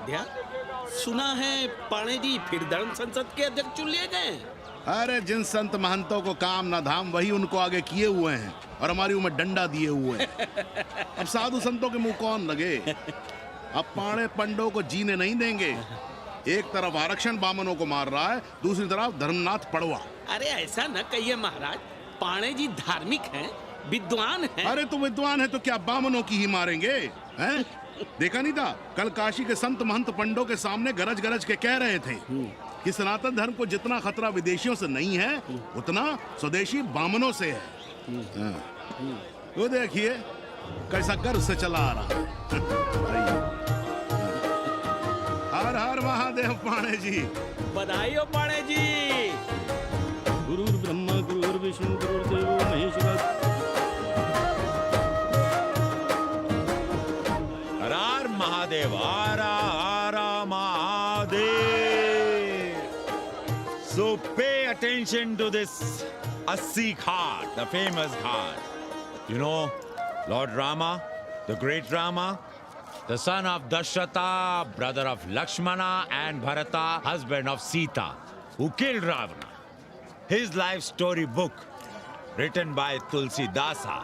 क्या सुना है पाणे जी फिर धर्म संसद के अध्यक्ष चुन लिए गए? अरे जिन संत महंतों को काम ना धाम वही उनको आगे किए हुए हैं और हमारी उम्र डंडा दिए हुए हैं। अब साधु संतों के मुंह कौन लगे? अब पाणे पंडों को जीने नहीं देंगे। एक तरफ आरक्षण बामनों को मार रहा है, दूसरी तरफ धर्मनाथ पड़वा। अरे ऐसा न कहिए महाराज, पाणे जी धार्मिक हैं, विद्वान हैं। अरे तो विद्वान है तो क्या बामनों की ही मारेंगे हैं? देखा नहीं था कल काशी के संत महंत पंडों के सामने गरज गरज के कह रहे थे कि सनातन धर्म को जितना खतरा विदेशियों से नहीं है उतना स्वदेशी बामनों से है। वो देखिए कैसा गर्व से चला आ रहा। हर हर महादेव पाणे जी। बधाई हो पाणे जी। गुरुर् ब्रह्मा गुरुर्विष्णु गुरुर्देवो महेश्वरः। हर हर महादेव, हर हर Mahadev. So pay attention to this Assi Ghat, the famous ghat. You know, Lord Rama, the great Rama, the son of Dashrata, brother of Lakshmana and Bharata, husband of Sita, who killed Ravana. His life story book, written by Tulsi Dasa.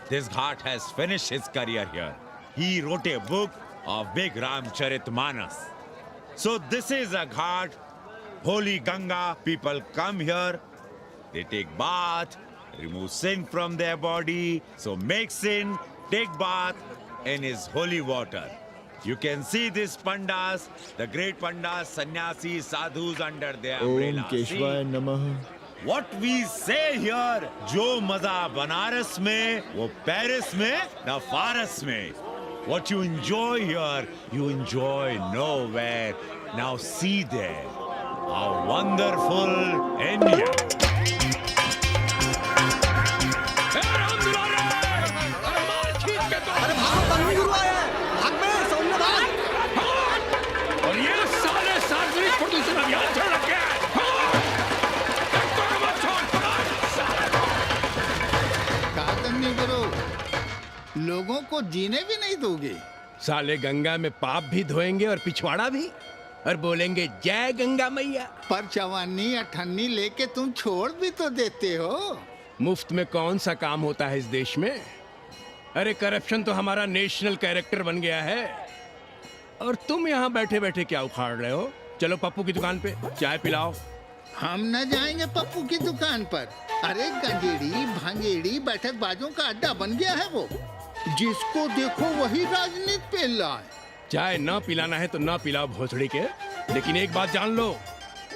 This ghat has finished his career here. He wrote a book of Big Ramcharitmanas. So this is a ghat, holy Ganga. People come here, they take bath, remove sin from their body. So make sin, take bath in his holy water. You can see these pandas, the great pandas, sannyasis, sadhus under their umbrella. ओम केशवाय नमः। What we say here, जो मजा बनारस में, वो Paris में, न फारस में. What you enjoy here, you enjoy nowhere. Now see there, how wonderful India. और ये साले सार्वजनिक प्रदूषण अभियान चल रखे हैं। लोगों को जीने भी नहीं दोगे। साले गंगा में पाप भी धोएंगे और पिछवाड़ा भी, और बोलेंगे जय गंगा मैया। पर चवानी अठन्नी लेके तुम छोड़ भी तो देते हो। मुफ्त में कौन सा काम होता है इस देश में? अरे करप्शन तो हमारा नेशनल कैरेक्टर बन गया है। और तुम यहाँ बैठे बैठे क्या उखाड़ रहे हो? चलो पप्पू की दुकान पे चाय पिलाओ। हम न जाएंगे पप्पू की दुकान पर। अरे गंजेड़ी भांगेड़ी बैठक बाजों का अड्डा बन गया है वो। जिसको देखो वही राजनीति पे लाए। चाय न पिलाना है तो न पिलाओ भोसड़ी के, लेकिन एक बात जान लो,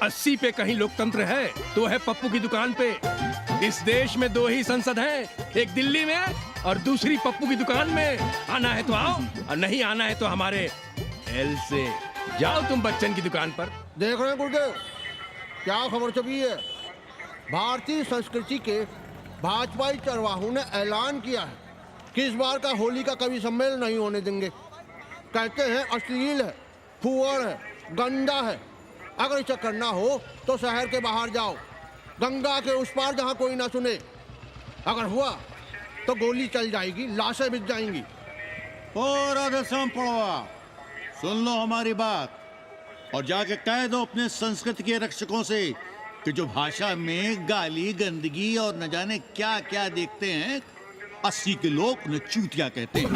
80 पे कहीं लोकतंत्र है तो है पप्पू की दुकान पे। इस देश में 2 ही संसद हैं, एक दिल्ली में और दूसरी पप्पू की दुकान में। आना है तो आओ और नहीं आना है तो हमारे एल से जाओ तुम बच्चन की दुकान पर। देख रहे हैं गुरुदेव, क्या खबर छपी है? भारतीय संस्कृति के भाजपाई चरवाहों ने ऐलान किया है कि इस बार का होली का कवि सम्मेलन नहीं होने देंगे। कहते हैं अश्लील है, फुअड़ है, गंदा है। अगर इसे करना हो तो शहर के बाहर जाओ, गंगा के उस पार जहाँ कोई ना सुने। अगर हुआ तो गोली चल जाएगी, लाशें बिक जाएंगी। और राधेश्याम पड़वा, सुन लो हमारी बात और जाके कह दो अपने संस्कृति के रक्षकों से कि जो भाषा में गाली गंदगी और न जाने क्या क्या देखते हैं, 80 के लोग उन्हें चूतिया कहते हैं।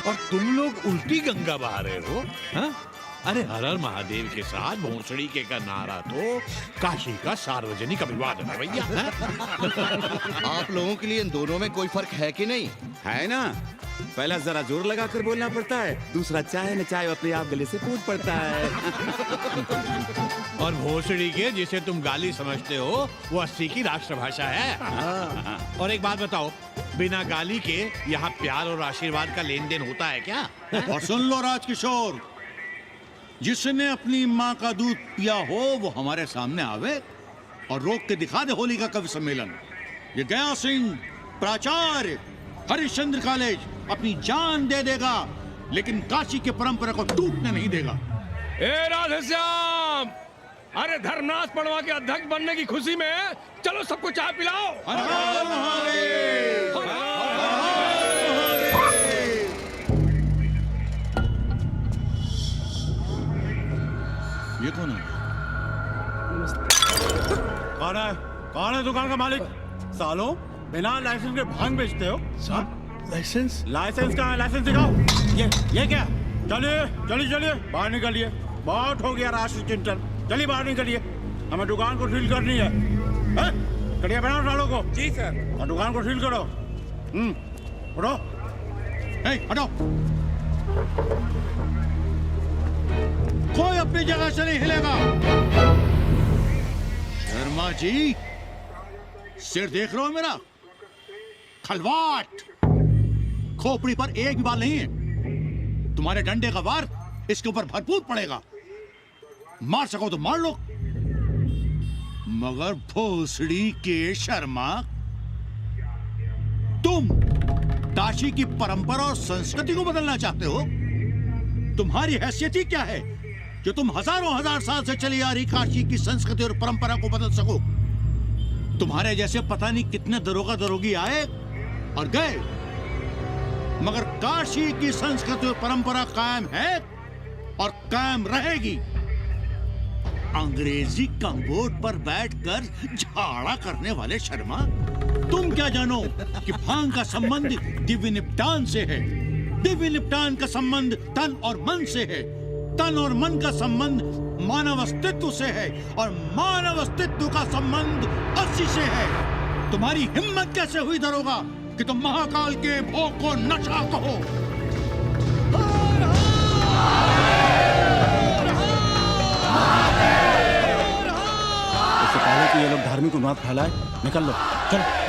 और तुम लोग उल्टी गंगा बहा रहे हो, हाँ? अरे हर हर महादेव के साथ भोंसड़ी के का नारा तो काशी का सार्वजनिक अभिवादन है भैया। आप लोगों के लिए इन दोनों में कोई फर्क है कि नहीं? है ना, पहला जरा जोर लगा कर बोलना पड़ता है, दूसरा चाहे न चाहे अपने आप गले से कूद पड़ता है। और भोसड़ी के जिसे तुम गाली समझते हो वो 80 की राष्ट्रभाषा है। और एक बात बताओ, बिना गाली के यहाँ प्यार और आशीर्वाद का लेन देन होता है क्या? और सुन लो राजकिशोर, जिसने अपनी माँ का दूध पिया हो वो हमारे सामने आवे और रोक के दिखा दे होली का कवि सम्मेलन। ये गया सिंह प्राचार्य हरिश्चंद्र कॉलेज अपनी जान दे देगा, लेकिन काशी के परंपरा को टूटने नहीं देगा। ए राधेश्याम, अरे धर्मनाथ पड़वा के अध्यक्ष बनने की खुशी में चलो सबको चाय पिलाओ। हर हर महादेव, हर हर महादेव। कौन है? कौन है दुकान का मालिक? सालों बिना लाइसेंस के भांग बेचते हो? साहब लाइसेंस लाइसेंस कहाँ है? लाइसेंस दिखाओ। ये क्या? चलिए चलिए चलिए बाहर निकलिए। बहुत हो गया राशि चिंतन। चलिए बाहर निकलिए, हमें दुकान को सील करनी है। कड़िया बनाओ सालों को। जी सर। और दुकान को सील करो। उठो। हटो, कोई अपनी जगह से नहीं हिलेगा। शर्मा जी, सिर देख रहे हो मेरा? खलवाट, खोपड़ी पर एक भी बाल नहीं है। तुम्हारे डंडे का वार इसके ऊपर भरपूर पड़ेगा। मार सको तो मार लो, मगर भोसड़ी के शर्मा, तुम काशी की परंपरा और संस्कृति को बदलना चाहते हो? तुम्हारी हैसियत ही क्या है जो तुम हजारों हजार साल से चली आ रही काशी की संस्कृति और परंपरा को बदल सको? तुम्हारे जैसे पता नहीं कितने दरोगा दरोगी आए और गए, मगर काशी की संस्कृति और परंपरा कायम है और कायम रहेगी। अंग्रेजी कम्बोर्ड पर बैठकर झाड़ा करने वाले शर्मा, तुम क्या जानो कि भांग का संबंध दिव्य निपटान से है। दिव्य निपटान का संबंध तन और मन से है। तन और मन का संबंध मानव अस्तित्व से है और मानव अस्तित्व का संबंध अस्सी से है। तुम्हारी हिम्मत कैसे हुई दरोगा कि तुम महाकाल के भोग को नशा कहो? इससे पहले कि ये लोग धार्मिक उन्माद फैलाए, निकल लो, चलो।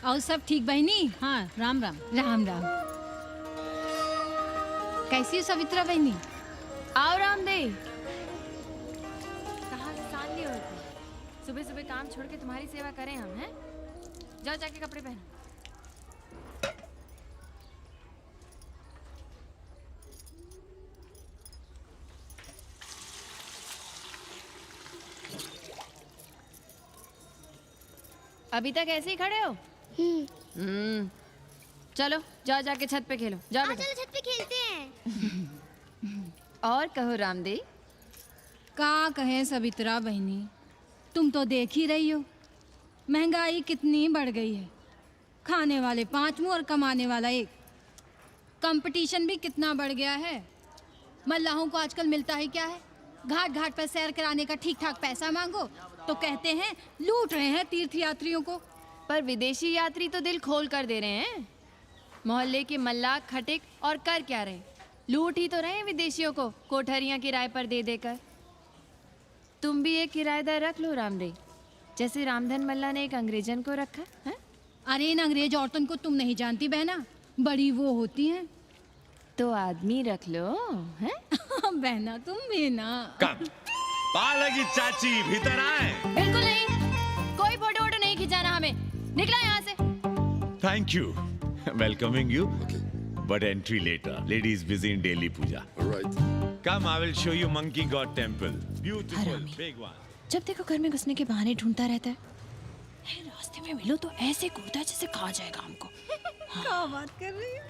और सब ठीक बहनी? हाँ, राम राम। राम राम। कैसी हो सवित्रा बहनी? आओ रामदेव। कहाँ से सान लिए हो तुम? सुबह सुबह काम छोड़ के तुम्हारी सेवा करें हम, हैं? जाओ जाके कपड़े पहनो। अभी तक ऐसे ही खड़े हो? चलो जाओ जाके छत पे खेलो। जाओ बेटा। चलो छत पे खेलते हैं। और कहो रामदेव। का कहे सवित्रा बहनी, तुम तो देख ही रही हो महंगाई कितनी बढ़ गई है। खाने वाले 5 मुंह और कमाने वाला 1। कंपटीशन भी कितना बढ़ गया है। मल्लाहों को आजकल मिलता ही क्या है? घाट घाट पर सैर कराने का ठीक ठाक पैसा मांगो तो कहते हैं लूट रहे हैं तीर्थ यात्रियों को। पर विदेशी यात्री तो दिल खोल कर दे रहे हैं। मोहल्ले के मल्लाह खटिक और कर क्या रहे? लूट ही तो रहे हैं विदेशियों को कोठरियां किराए पर दे देकर। तुम भी एक किराएदार रख लो रामदेव, जैसे रामधन मल्ला ने एक अंग्रेजन को रखा है। अरे इन अंग्रेज औरतों को तुम नहीं जानती बहना, बड़ी वो होती हैं। तो आदमी रख लो, हैं? बहना तुम भी ना। पालगी चाची भीतर आए। बिल्कुल नहीं, कोई फोटो वोटो नहीं खिंचाना हमें। निकला यहाँ से। Thank you. Welcoming you. But entry later. Ladies busy in daily puja. All right. Come, I will show you Monkey God Temple. Beautiful, हरामी। big one. जब देखो घर में घुसने के बहाने ढूंढता रहता है। रास्ते में मिलो तो ऐसे कूदता है जैसे खा जाएगा हमको। क्या बात कर रही है?